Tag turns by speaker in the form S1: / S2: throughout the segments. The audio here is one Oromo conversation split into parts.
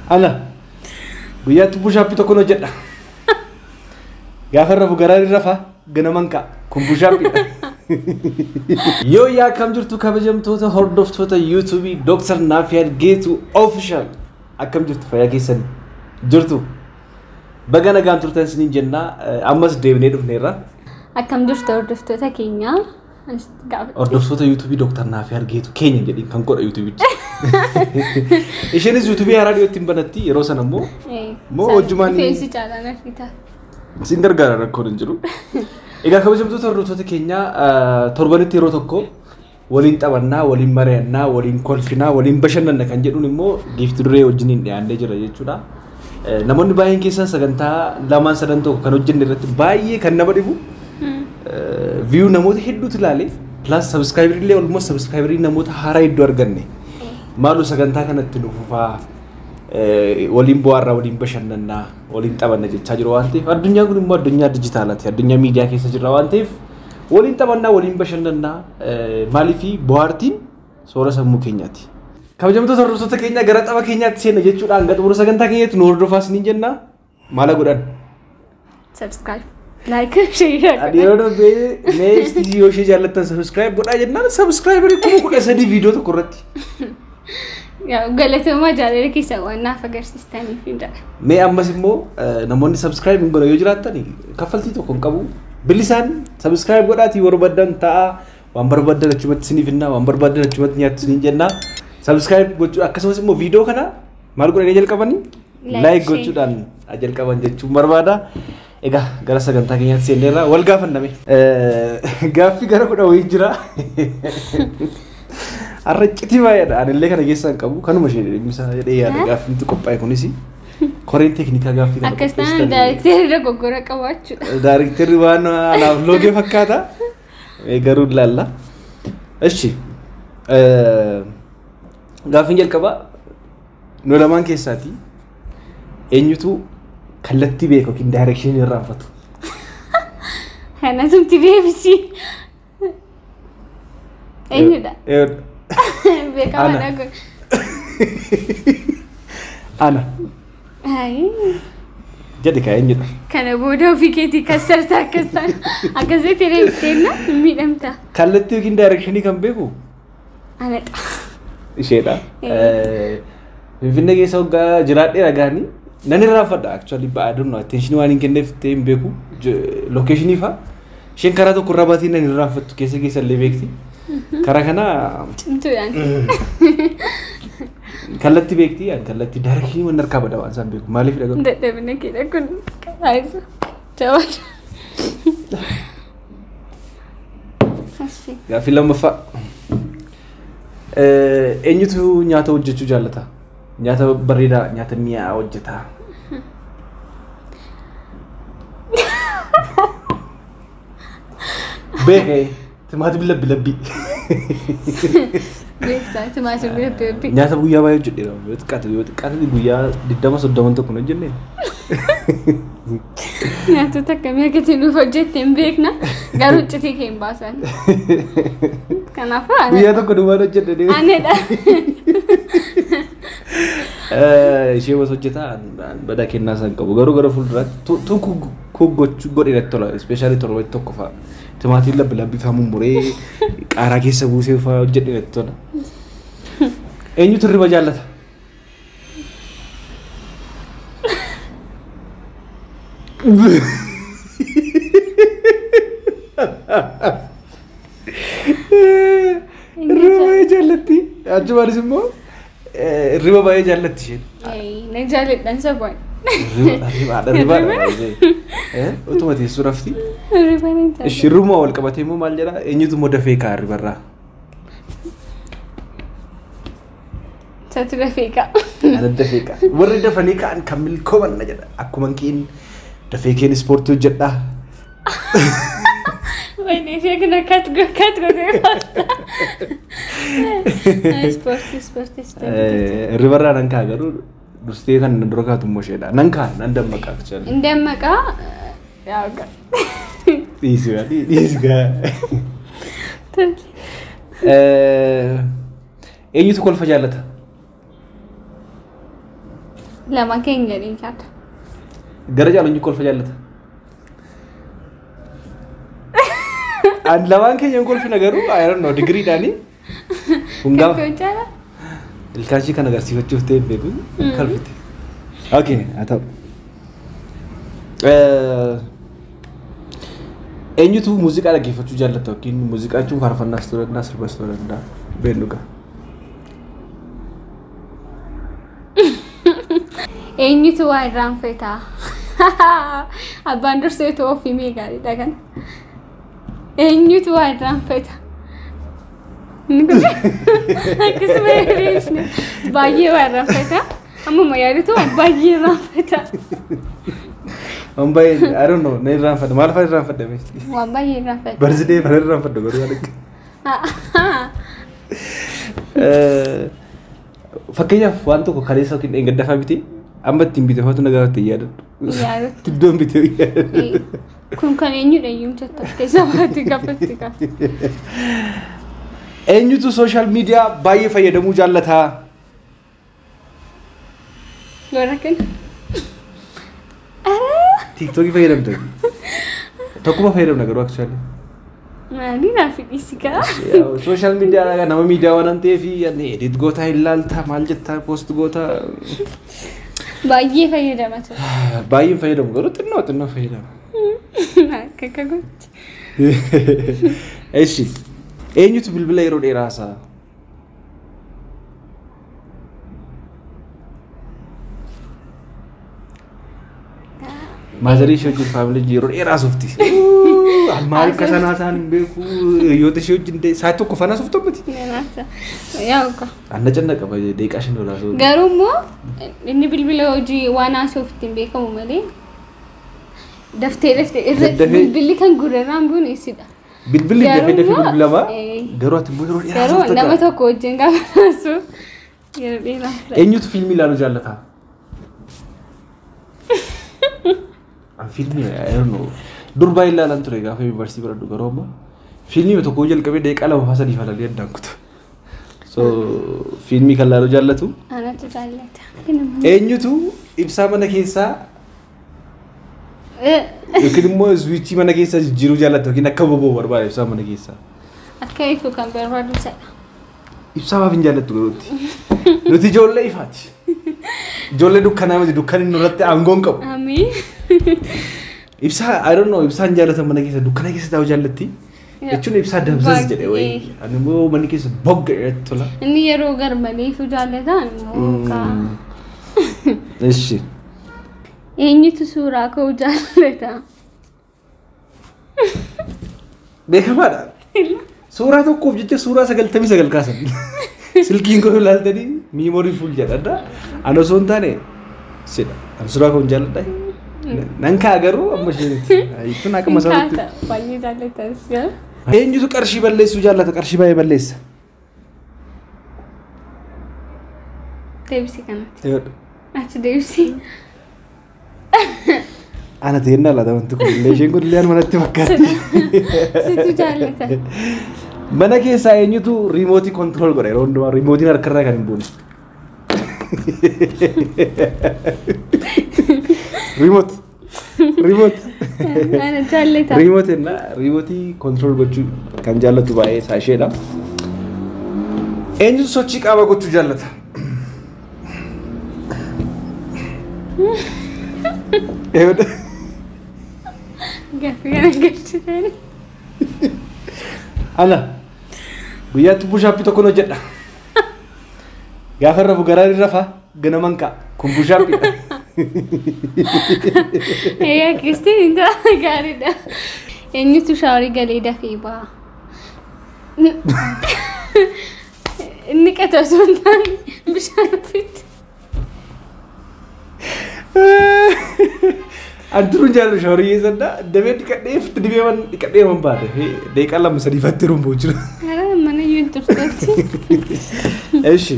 S1: Ana guyyaatti bushaappii tokko hojjedha. Gaafa rafu garaa irra rafa ganamanka kun bushaappiidha. Yoo yaa kam jirtu kabajamtoota hordoftoota YouTube Dr. Naafiyaad Geetu official akkam jirtu fayyaa keessan jirtu baga nagaan turtan isiniin jenna ammas deebinee dhufneerra.
S2: Akkam jirtu hordoftoota keenya
S1: hordoftoota YouTube Dr. Naafiyaad Geetu keenya jedhin kan godha YouTube. Isheenis YouTube raadiyootti hin banatti yeroo sana immoo wajjumaan
S2: feesi caalaan argita.
S1: Sin gargaara rakkoon hin jiru. Egaa kabajamtoota hordoftoota keenya torbanitti yeroo tokko waliin taphannaa, waliin mari'annaa, waliin kolfinaa, waliin bashannanna kan jedhuun immoo giifti duree wajjiniin dhiyaannee jira jechuudha. Namoonni baay'een keessan sagantaa lamaan sadan tokko kan hojjenne irratti baay'ee kan nama dhibu view namoota hedduutu ilaale plus subscriber illee almost subscriber namoota haaraa hedduu arganne. Maalu sagantaa kanatti nu fufaa waliin bohaarraa, waliin bashannannaa, waliin taphanna jechaa jiru waan ta'eef addunyaan kun immoo addunyaa dijitaalaati, addunyaa miidiyaa keessa jirra waan ta'eef waliin taphannaa, waliin bashannannaa maaliif bohaartiin soora sammuu keenyaati. Kabajamtoota hordoftoota keenya gara tapha keenyaatti seenna jechuudha. Hanga xumura sagantaa keenyatti nu hordofaa isiniin jenna. Maal godhan?
S2: Subscribe, like, share.
S1: Adiiroo darbee next yoo ishee jaallattan subscribe godhaa jennaan subscriberii kuma 13 viidiyoo tokko irratti.
S2: Galatoomaa jaalala keessa waan naaf agarsiistaniif hin jedha.
S1: Mee ammas immoo namoonni subscribe hin godhan yoo jiraattan kaffaltii tokko hin qabu. Bilisaan subscribe godhaatii barbaadan ta'a waan barbaadan achumatti isiniif hinnaa waan barbaadan achumatti nyaattu isiniin jenna. Subscribe gochuu akkasumas immoo viidiyoo kana maal godhanii jalqabanii like gochuudhaan jalqaban jechuun barbaada. Egaa gara sagantaa keenyaatti seenneerra wal gaafanname. Gaaffii gara kudha wayii jira. Arraccitii baay'eedha. Anillee kana keessaan qabu kanuma ishee dhimmisaa jedhee yaada gaaffiitu qophaa'e kunis koreen teeknikaa gaaffii kana
S2: akkasumas daayirekteerri dogoggora qabaachuudha.
S1: Daayirekteerri waan anaaf loogee fakkaata. Garuu ilaalla. Eshi gaaffiin jalqabaa nu lamaan keessaati eenyutu kallattii beeku yookiin daayirekshinii irraanfatu?
S2: Kanasumti deebisii. Eenyudha? Beekamadha kun.
S1: Ana. Jadi kaa eenyudha?
S2: Kana booda ofii keetii kassartaa akkasaan akkasitti deebisteenna miidhamta.
S1: Kallattii yookiin daayirekshinii kan beeku?
S2: Anadha.
S1: Isheedha. Finfinnee keessa hoggaa jiraadhee dhagaanii nan irraanfadha actually baaduu attention waan hin kenneef ta'e hin beeku locationii fa'a isheen karaa tokko irra baatee nan irraanfattu keessa illee beekti. Karaa kana kallattii beekti kallattii daayirekshinii waan harkaa bada waan isaan beeku maaliif dhagahu?
S2: Dadhabina keedha kun qaayisa jawaadha.
S1: Gaaffii lammaffaa eenyutu nyaata hojjechuu jaallata? Nyaata bareedaa, nyaata mi'aa hojjeta. Beekee timaatimii labbi.
S2: Beektaa timaatimii labbi.
S1: Nyaata guyyaa baay'ee hojjedheera. Yoo xiqqaate guyyaa 20-30 tokko hin hojjenne.
S2: Nyaatota akkamii akkatti nuuf hojjette hin beekna garuu iccitii kee hin baasan. Kanaafuu
S1: guyyaa tokko duwwaan hojjedhe.
S2: Anedha.
S1: Ishee was hojjetaa badaa kennaa isaan qabu garuu gara fuulduraatti tun gochuu godhee tola ispeeshaalii torbanitti tokko fa'a timaatiin labbi fa'aa mummuree qaaraa keessa buusee fa'aa hojjedhee tola. Eenyutu hirriba jaallata? Hirriba jaallatti achumaanis immoo riba baay'ee jaallatti isheen.
S2: Na jaalladhan sabaan.
S1: Riba utuma teessuu rafti. Shirruma wal qabatee immoo maal jedhaa eenyutu immoo dafee ka'a ribarraa?
S2: Satu dafee ka'a.
S1: Ana dafee ka'a. Warri dafanii ka'an kan milkooman na jedha akkuma keen dafee keen ispoortii hojjedhaa.
S2: Wayne ishee kana kat godhee Ispoortii.
S1: Ribarraa nan ka'a garuu dursitee kan dura kaatu immoo isheedha. Nan ka'a nan dammaqaa jechuudha.
S2: Hin dammaqaa yaa gaa.
S1: Dhiisgaa. Eenyutu kolfa jaallata?
S2: Lama keenya ni kaata.
S1: Gara jaalunyi kolfa jaallata. An lamaan keenya kolfina garuu I don't know degree daani. Hungaa.
S2: Kakochaala.
S1: Ilkaanshii kan agarsiifachuuf ta'e beeku kalfite. Okay, ata'u. Eenyutu muuziqaa dhaggeeffachuu jaallata yookiin muuziqaa jechuun faarfannaas ta'uu danda'a sirbas ta'uu danda'a beelluga.
S2: Eenyutu waa irraanfataa? Abbaan dursee ta'uu ofii meeqaadha kan? Eenyutu waa irraanfataa? Akkasuma yaadne baay'ee waa irraanfataa. Amma yaadatu baay'ee irraanfataa.
S1: Ambai, I don't know. Nahi ram fadda. Mal fadda ram fadda me.
S2: Ambai ram fadda.
S1: Birthday fadda ram fadda garu yaalik. Fakkeenyaaf waan tokko kaleessa yookiin gaddaafaa biti amma ittiin bite ho'atu nagaa ta'e yaadadhu.
S2: Yaadadhu.
S1: Tiddoon bite yaadadhu.
S2: Kun kan eenyudha iyyuu jetta keessa baatti gaafatti ka.
S1: Eenyutu social media baay'ee fayyadamuu jaallata?
S2: Warra kan.
S1: TikTok fayyadamtu. Tokkuma fayyadamna garuu actually.
S2: Maali naaf dhiisika.
S1: Social media laga nama media waan ta'eef edit goota ilaalta maal jetta post goota.
S2: Baay'ee fayyadama ture.
S1: Baay'ee fayyadamu garuu xinnoo fayyadama.
S2: Akka gooti.
S1: Eeshi. Eenyutu bilbila yeroo dheeraa isaa? Maazari show jin family yeroo dheeraa softi. Almaari kasana isaan beeku yoo ta'e jin saa tokko fana softu miti.
S2: Yaa oka.
S1: Anna janna qaba deeqaa shin ola so.
S2: Garuu immoo inni bilbila hojii waan haasoftiin beekamu malee daftee bilbilli kan gurraraan buun eessidha.
S1: Bilbilli dafee bilbilama garuu ati immoo yeroo dheeraa softu.
S2: Garuu nama tokko wajjin gaafa haasoo yeroo dheeraa.
S1: Eenyutu fiilmii ilaaluu jaallata? Filmi I don't know. Durba ilaalan ture gaafa university baradhu garuu amma filmi tokko jalqabee deeqaa lama fasa difalanii addaan kutu. So filmi kan ilaaluu jaallatu?
S2: Anatu jaallata.
S1: Eenyutu ibsaa mana keessaa yookiin immoo switchii mana keessaa jijjiiruu jaallata yookiin akka boboo barbaada ibsaa mana keessaa?
S2: Akka ifu kan barbaadu sadha.
S1: Ibsaa maaf hin jaallattu garuutti? Nuti ijoollee ifaati. Ijoollee dukkanaa miti dukkanni nurratti aangoon qabu.
S2: Amii.
S1: Ibsaa I don't know ibsaan jaallatan mana keessa dukkana keessa taa'uu jaallatti. Jechuun ibsaa dabsas jedhe wayii. Ani immoo mana keessa bogga irratti tola.
S2: Inni yeroo garmalee ifu jaallatan immoo kaa.
S1: Eshi.
S2: Eenyutu suuraa ka'uu jaallata?
S1: Beekamaadha. Suuraa tokkoof jecha suuraa 99 kaasan. Silkiin koo ilaaltanii memorii full jedhadha. Ani osoo hin taane sidha. Ani suuraa koo hin jaalladha. Nanka garuu amma sheetti. Itun akka masaatti.
S2: Baay'ee jaallatas.
S1: Eenyutu qarshii balleessuu jaallata? Qarshii baay'ee balleessa.
S2: Deebisi kanatti.
S1: Eeyyadha.
S2: Achi deebisi.
S1: Ana teennaa laata wanti kun illee isheen kun illee manatti fakkaatti.
S2: Situ jaallata.
S1: Mana keessaa eenyutu remote control godha yeroo hundumaa remotiin harkarraa kan hin buune. Remote.
S2: Ana jaallata.
S1: Remote na remote control gochuu kan jaallatu baay'ee saasheedha. Eenyutu sochii qaama gochuu jaallata? Eeyyadha.
S2: Gaaffii kana galchitanii.
S1: Ana guyyaatti bushaappii tokko hojjedha. Gaafa rafu garaan rafa ganaman ka'a kun bushaappiidha.
S2: Eeyyaa Kiristiin inta gaariidha. Eenyutu shaaworii galee dafee ba'a? Inni qata osoo hin taane bishaan ofiitti.
S1: Anturuun jaallu shaaworii keessadha. Damee dhiqadhee man baate. Deeqaa lama sadii fatti rumboo jira.
S2: Mana iyyuu hin turteetti.
S1: Eeshi.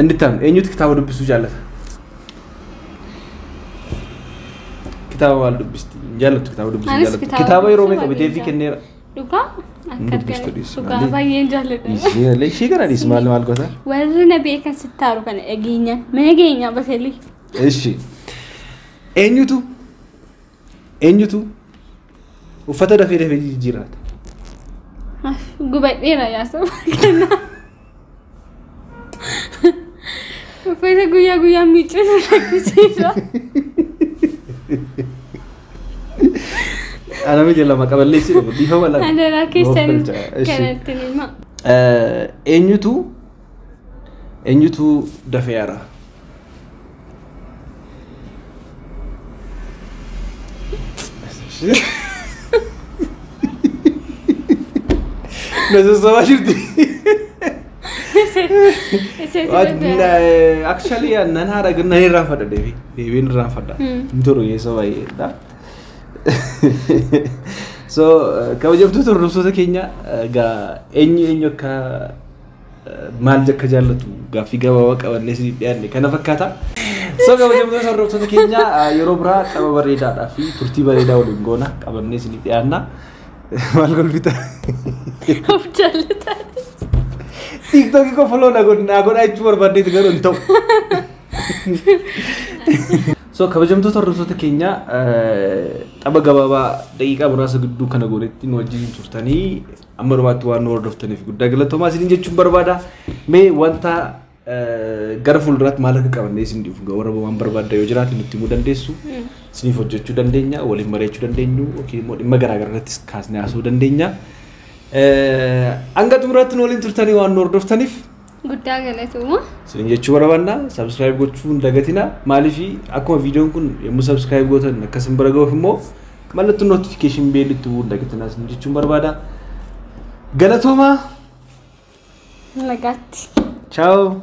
S1: Inni taan eenyutu kitaaba dubbisuu jaallata? Kitaaba maal dubbisti? Jaallattu kitaaba dubbisuu jaallattu. Kitaaba yeroo meeqa bitee fi kenneera?
S2: Dhugaa? Akka dhugaa baay'ee jaalladha.
S1: Ishee kana dhiis maal goota?
S2: Warri na beekan sittaaru kana dhageenyaan mana geenyaa baseelii.
S1: Eshi. Eenyutu uffata dafee jijjiirata.
S2: Gubadheera yaasoo kenna. Uffata guyyaa miicuun rakkisiisa.
S1: Ana miti lama qaballeessi dhufu bifa wala.
S2: Adaraa keessan kanatti nima.
S1: Eenyutu dafee ara. Necesitaba irte. Actually, nan haadha ganna hin raanfadha deebiin raanfadha. Nturu yeesoo baay'eedha. So kabajamtoota hordoftoota keenya egaa eenyu akka maal akka jaallatu gaaffii gabaabaa qabannee isin dhiyaanne kana fakkaata. So kabajamtoota hordoftoota keenya yeroo biraa qaba bareedaadhaa fi turtii bareedaa waliin goona qabannee isin dhiyaanna. Maal golfita?
S2: Of jaalata.
S1: TikTok ko follow na godha jechuun barbaaddeetu garuu hin ta'u. So kabajamtoota hordoftoota keenya tapha gabaabaa daqiiqaa muraasa gidduu kana goonetti nu wajjin turtanii amma dhumaatti waan nu hordoftaniif guddaa galatoomaa isin jechuun barbaada. Mee wanta gara fuulduraatti maal akka qabannee isin dhiifu warra waan barbaadda yoo jiraate nutti himuu dandeessu. Isiniif hojjechuu dandeenya, waliin mari'achuu dandeenyu yookiin immoo dhimma garaa garaattis kaasnee haasa'uu dandeenya. Hanga xumuraatti nu waliin turtanii waan nu hordoftaniif
S2: guddaa galatooma.
S1: Isin jechuu barbaanna subscribe gochuun dagatina maaliif akkuma viidiyoon kun yommuu subscribe gootan akkasin bira ga'uuf immoo mallattoo notification bell itti bu'uun dagatina isin jechuun barbaada. Galatooma.
S2: Nagaatti.
S1: Ciao.